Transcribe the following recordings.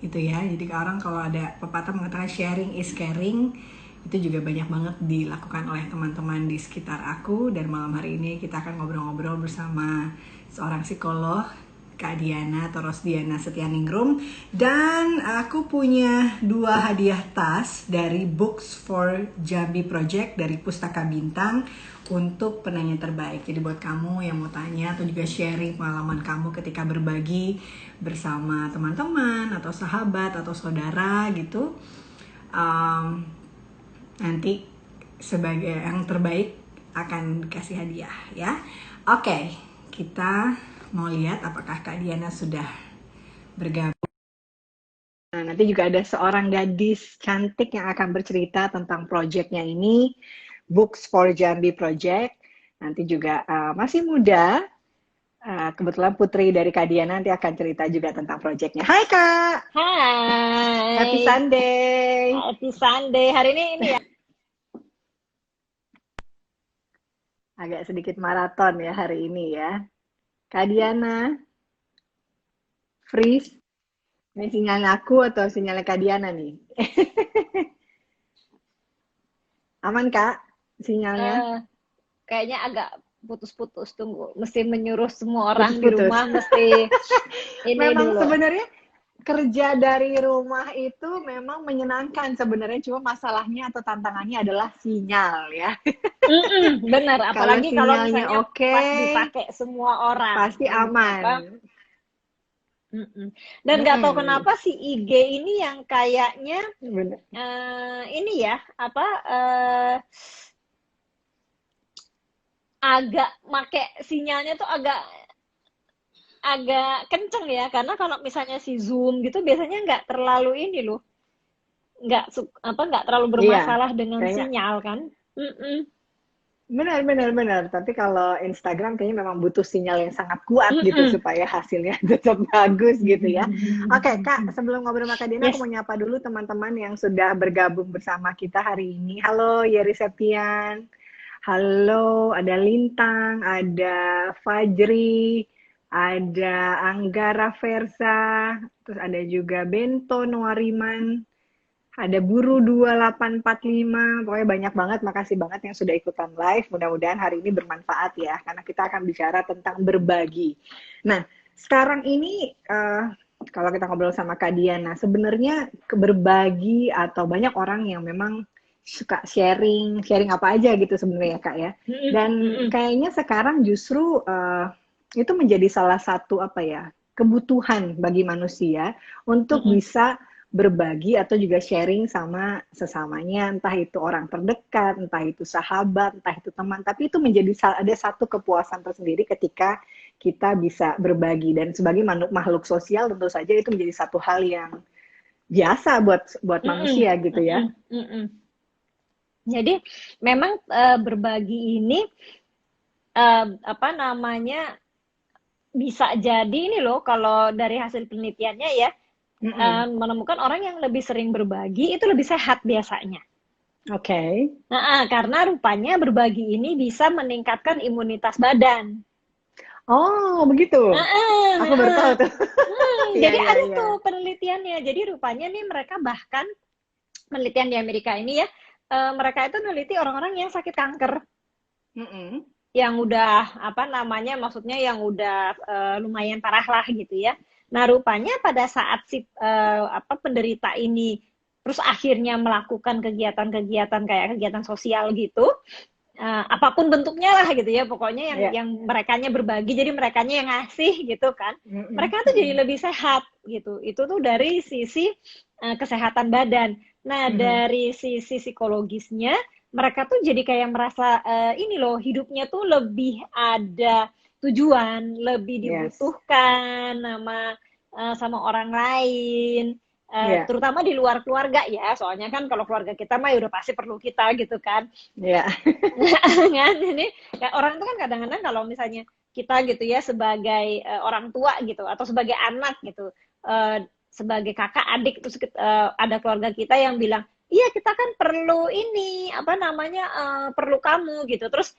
gitu ya. Jadi orang kalau ada pepatah mengatakan sharing is caring, itu juga banyak banget dilakukan oleh teman-teman di sekitar aku. Dan malam hari ini kita akan ngobrol-ngobrol bersama seorang psikolog, Kak Diana atau Rosdiana Setianingrum. Dan aku punya 2 hadiah tas dari Books for Jambi Project dari Pustaka Bintang untuk penanya terbaik. Jadi buat kamu yang mau tanya atau juga sharing pengalaman kamu ketika berbagi bersama teman-teman atau sahabat atau saudara gitu, nanti sebagai yang terbaik akan dikasih hadiah ya. Oke, kita mau lihat apakah Kak Diana sudah bergabung. Nah, nanti juga ada seorang gadis cantik yang akan bercerita tentang proyeknya ini, Books for Jambi Project. Nanti juga masih muda, kebetulan putri dari Kak Diana nanti akan cerita juga tentang proyeknya. Hai Kak, happy Hai, Sunday. happy Sunday. Hari ini ya. Agak sedikit maraton ya hari ini ya. Kak Diana, freeze. Ini sinyalnya aku atau sinyalnya Kak Diana nih? Aman Kak, sinyalnya? eh, Kayaknya agak putus-putus. Tunggu, mesti menyuruh semua orang di Putus-putus. rumah mesti ini Memang dulu. sebenarnya kerja dari rumah itu memang menyenangkan sebenarnya, cuma masalahnya atau tantangannya adalah sinyal ya. Benar, Kalau apalagi kalau sinyalnya misalnya oke, pas dipakai semua orang. pasti aman. Apa? Dan nggak tahu Mm-mm. kenapa si IG ini yang kayaknya Bener. ini ya apa agak make sinyalnya tuh agak agak kenceng ya, karena kalau misalnya si Zoom gitu biasanya nggak terlalu ini loh, nggak terlalu Iya, bermasalah dengan kayaknya sinyal kan. Mm-mm. benar. Tapi kalau Instagram kayaknya memang butuh sinyal yang sangat kuat gitu Mm-mm. supaya hasilnya tetap bagus gitu ya. Oke Kak, sebelum ngobrol sama Kak Dina, aku Yes. mau nyapa dulu teman-teman yang sudah bergabung bersama kita hari ini. Halo Yeri Septian, halo ada Lintang, ada Fajri, ada Anggara Versa, terus ada juga Bento Nuariman, ada Buru 2845, pokoknya banyak banget, makasih banget yang sudah ikutan live. Mudah-mudahan hari ini bermanfaat ya, karena kita akan bicara tentang berbagi. Nah, sekarang ini kalau kita ngobrol sama Kak Diana, sebenarnya berbagi atau banyak orang yang memang suka sharing apa aja gitu sebenarnya Kak ya. Mm-mm. Dan Mm-mm. kayaknya sekarang justru itu menjadi salah satu apa ya, kebutuhan bagi manusia untuk Mm-mm. bisa berbagi atau juga sharing sama sesamanya, entah itu orang terdekat, entah itu sahabat, entah itu teman, tapi itu menjadi ada satu kepuasan tersendiri ketika kita bisa berbagi. Dan sebagai makhluk sosial tentu saja itu menjadi satu hal yang biasa buat buat Mm-mm. manusia gitu ya. Mm-mm. Mm-mm. Jadi memang berbagi ini apa namanya bisa jadi ini loh, kalau dari hasil penelitiannya ya, Mm-mm. menemukan orang yang lebih sering berbagi itu lebih sehat biasanya. Oke. Okay. Nah, karena rupanya berbagi ini bisa meningkatkan imunitas badan. Oh, begitu. Heeh, Aku baru tahu heeh. tuh. Iya, Jadi iya, ada iya. tuh penelitiannya. Jadi rupanya nih mereka bahkan penelitian di Amerika ini ya, mereka itu neliti orang-orang yang sakit kanker, Mm-mm. yang udah apa namanya, maksudnya yang udah lumayan parah lah gitu ya. Nah, rupanya pada saat si apa penderita ini terus akhirnya melakukan kegiatan-kegiatan kayak kegiatan sosial gitu, apapun bentuknya lah gitu ya, pokoknya Iya. yang merekanya berbagi, jadi merekanya yang ngasih gitu kan, Mm-mm. mereka tuh jadi Mm-mm. lebih sehat gitu. Itu tuh dari sisi kesehatan badan. Nah, Mm-mm. dari sisi psikologisnya mereka tuh jadi kayak merasa ini loh, hidupnya tuh lebih ada tujuan, lebih Yes. dibutuhkan sama orang lain, Iya. terutama di luar keluarga ya, soalnya kan kalau keluarga kita mah ya udah pasti perlu kita gitu kan. Iya. Kan ini kayak orang itu kan kadang-kadang kalau misalnya kita gitu ya sebagai orang tua gitu atau sebagai anak gitu, sebagai kakak adik, terus ada keluarga kita yang bilang iya kita kan perlu ini apa namanya, perlu kamu gitu, terus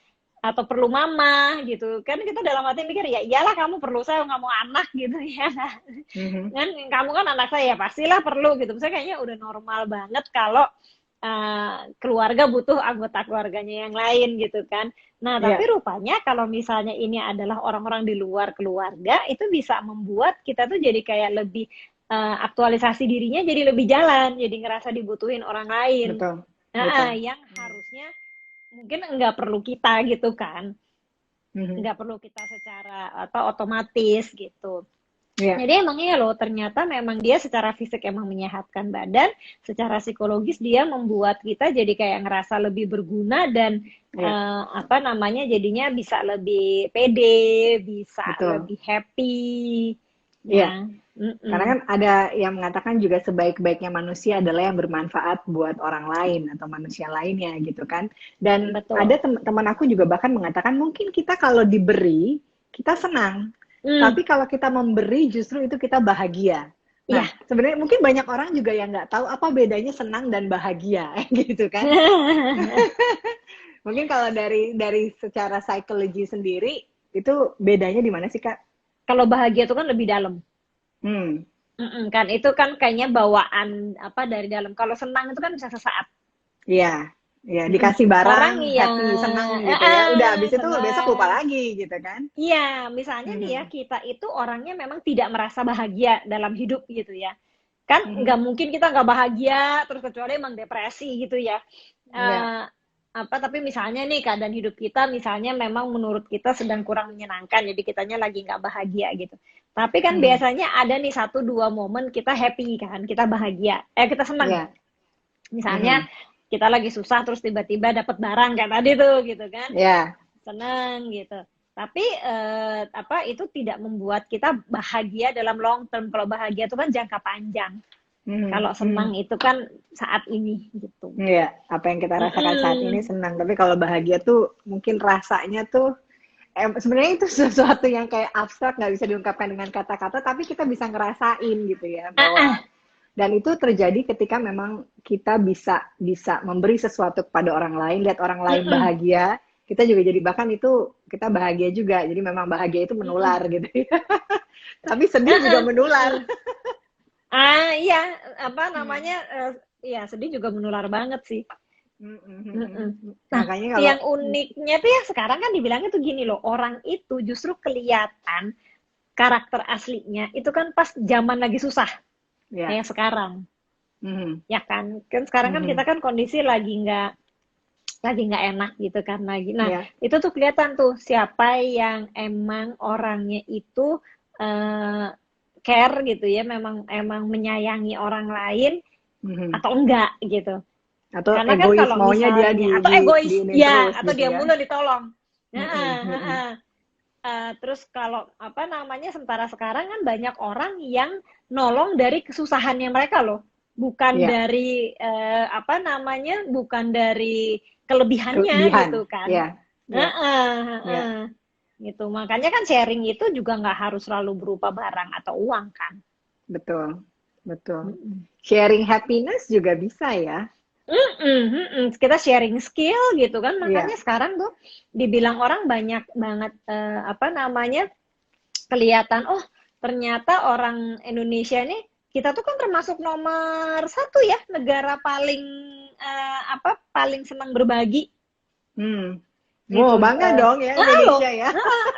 atau perlu mama gitu kan, kita dalam hati mikir ya iyalah kamu perlu saya nggak mau anak gitu ya Mhm. kan, kamu kan anak saya ya pastilah perlu gitu, misalnya kayaknya udah normal banget kalau keluarga butuh anggota keluarganya yang lain gitu kan. Nah tapi Iya, rupanya kalau misalnya ini adalah orang-orang di luar keluarga, itu bisa membuat kita tuh jadi kayak lebih aktualisasi dirinya, jadi lebih jalan, jadi ngerasa dibutuhin orang lain. betul, betul. Nah, yang harusnya mungkin nggak perlu kita gitu kan, Mhm. nggak perlu kita secara atau otomatis gitu. Iya, Jadi emang iya loh, ternyata memang dia secara fisik emang menyehatkan badan, secara psikologis dia membuat kita jadi kayak ngerasa lebih berguna dan iya, apa namanya jadinya bisa lebih pede, bisa betul. lebih happy, Iya, ya. karena Mm-mm. kan ada yang mengatakan juga sebaik-baiknya manusia adalah yang bermanfaat buat orang lain atau manusia lainnya gitu kan. Dan ada Betul. teman aku juga bahkan mengatakan mungkin kita kalau diberi, kita senang. Mm, Tapi kalau kita memberi justru itu kita bahagia. iya. Nah, sebenarnya mungkin banyak orang juga yang nggak tahu apa bedanya senang dan bahagia gitu kan. Mungkin kalau dari secara psikologi sendiri itu bedanya di mana sih, Kak? Kalau bahagia itu kan lebih dalam. Hmm, Mm-mm, kan itu kan kayaknya bawaan apa dari dalam. Kalau senang itu kan bisa sesaat. iya, iya Mm-mm. dikasih barang, Orang yang happy, seneng gitu ya. Udah habis itu besok lupa senang. lagi gitu kan. Iya, misalnya nih ya, Mhm, kita itu orangnya memang tidak merasa bahagia dalam hidup gitu ya. Kan mhm, nggak mungkin kita nggak bahagia, terus kecuali emang depresi gitu ya. iya, Eh, apa, tapi misalnya nih keadaan hidup kita, misalnya memang menurut kita sedang kurang menyenangkan, jadi kitanya lagi nggak bahagia gitu. Tapi kan mhm, biasanya ada nih satu dua momen kita happy kan, kita bahagia, kita senang. iya, Misalnya mhm, kita lagi susah terus tiba-tiba dapat barang kayak tadi tuh gitu kan, iya, seneng gitu. Tapi apa itu tidak membuat kita bahagia dalam long term. Kalau bahagia itu kan jangka panjang. mhm, Kalau mhm. senang itu kan saat ini gitu. Iya, apa yang kita rasakan saat ini Mm-mm. senang. Tapi kalau bahagia tuh mungkin rasanya tuh sebenarnya itu sesuatu yang kayak abstrak nggak bisa diungkapkan dengan kata-kata, tapi kita bisa ngerasain gitu ya Ah, bahwa ah. dan itu terjadi ketika memang kita bisa bisa memberi sesuatu kepada orang lain, lihat orang lain Mm-mm. bahagia, kita juga jadi bahkan itu kita bahagia juga. Jadi memang bahagia itu Mm-mm. menular gitu ya. Tapi sedih Ah, juga ah. menular. Mm. Iya, apa Hmm. namanya? Iya, sedih juga menular banget sih. Hmm, hmm, hmm, hmm. Mm-mm. Nah, Makanya kalau yang uniknya tuh ya sekarang kan dibilangnya tuh gini loh, orang itu justru kelihatan karakter aslinya itu kan pas zaman lagi susah, ya, kayak sekarang. hmm, Ya kan, kan sekarang kan kita hmm, kan kondisi lagi nggak enak gitu kan lagi. Nah ya, itu tuh kelihatan tuh siapa yang emang orangnya itu eh, care gitu ya, memang emang menyayangi orang lain hmm. atau enggak gitu. Atau Karena kan egois kalau maunya dia misalnya atau di egois ini ya, terus atau gitu dia ya. mulu ditolong. Nah, Hmm, hmm, hmm. terus kalau apa namanya sementara sekarang kan banyak orang yang nolong dari kesusahannya mereka loh, bukan Ya, dari apa namanya, bukan dari kelebihannya kelebihan. gitu kan. Ya, Nah, ya, ya. gitu. Makanya kan sharing itu juga nggak harus selalu berupa barang atau uang kan. Betul, betul. Mm-mm. Sharing happiness juga bisa ya. Kita sharing skill gitu kan, makanya Iya, sekarang tuh dibilang orang banyak banget apa namanya kelihatan, oh ternyata orang Indonesia ini kita tuh kan termasuk nomor satu ya negara paling apa paling senang berbagi hmm. Wow, gitu. bangga dong ya Loh, Indonesia ya.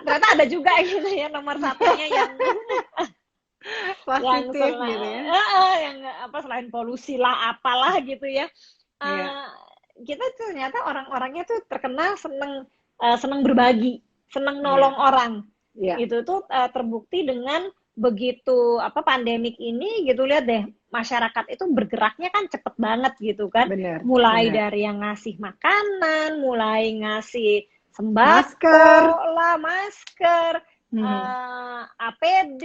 ternyata ada juga gitu ya nomor satunya yang Positif gitu ya. yang apa selain polusi lah apalah gitu ya. Iya, Eh, kita ternyata orang-orangnya tuh terkenal seneng berbagi, seneng nolong iya, orang. iya. Itu tuh terbukti dengan begitu apa pandemik ini gitu, lihat deh masyarakat itu bergeraknya kan cepet banget gitu kan, Benar, mulai benar. dari yang ngasih makanan, mulai ngasih Masker. sembako lah, masker, Hmm, APD,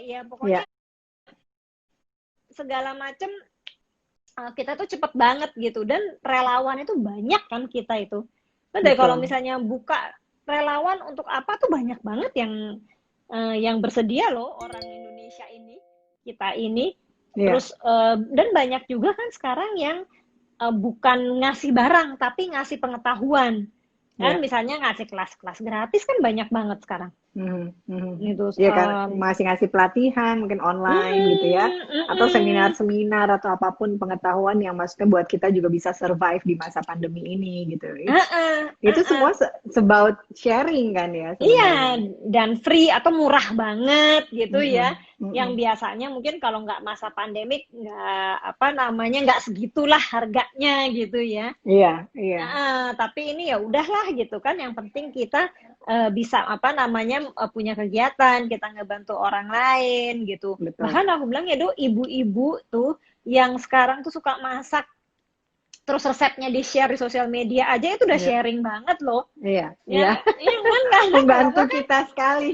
ya pokoknya ya, segala macem. Kita tuh cepet banget gitu dan relawan itu banyak kan kita itu. Kan deh kalau betul. misalnya buka relawan untuk apa tuh banyak banget yang bersedia loh orang Indonesia ini, kita ini. Iya, Terus dan banyak juga kan sekarang yang bukan ngasih barang tapi ngasih pengetahuan. Kan Ya. misalnya ngasih kelas-kelas gratis kan banyak banget sekarang. Mhm, mhm. Gitu. Iya kan, masih ngasih pelatihan mungkin online gitu ya, atau seminar-seminar atau apapun pengetahuan yang maksudnya buat kita juga bisa survive di masa pandemi ini gitu. Itu semua about sharing kan ya Iya, sebenarnya. dan free atau murah banget gitu ya. Mhm, Yang mhm. biasanya mungkin kalau nggak masa pandemik nggak apa namanya nggak segitulah harganya gitu ya. Iya, iya, Tapi ini ya udahlah gitu kan. Yang penting kita bisa apa namanya punya kegiatan, kita ngebantu orang lain gitu. betul. Bahkan aku bilang ya do ibu-ibu tuh yang sekarang tuh suka masak terus resepnya di-share di sosial media aja itu udah Iya, sharing banget loh. iya, iya. Ya, iya kan karena Membantu kenapa? kita sekali.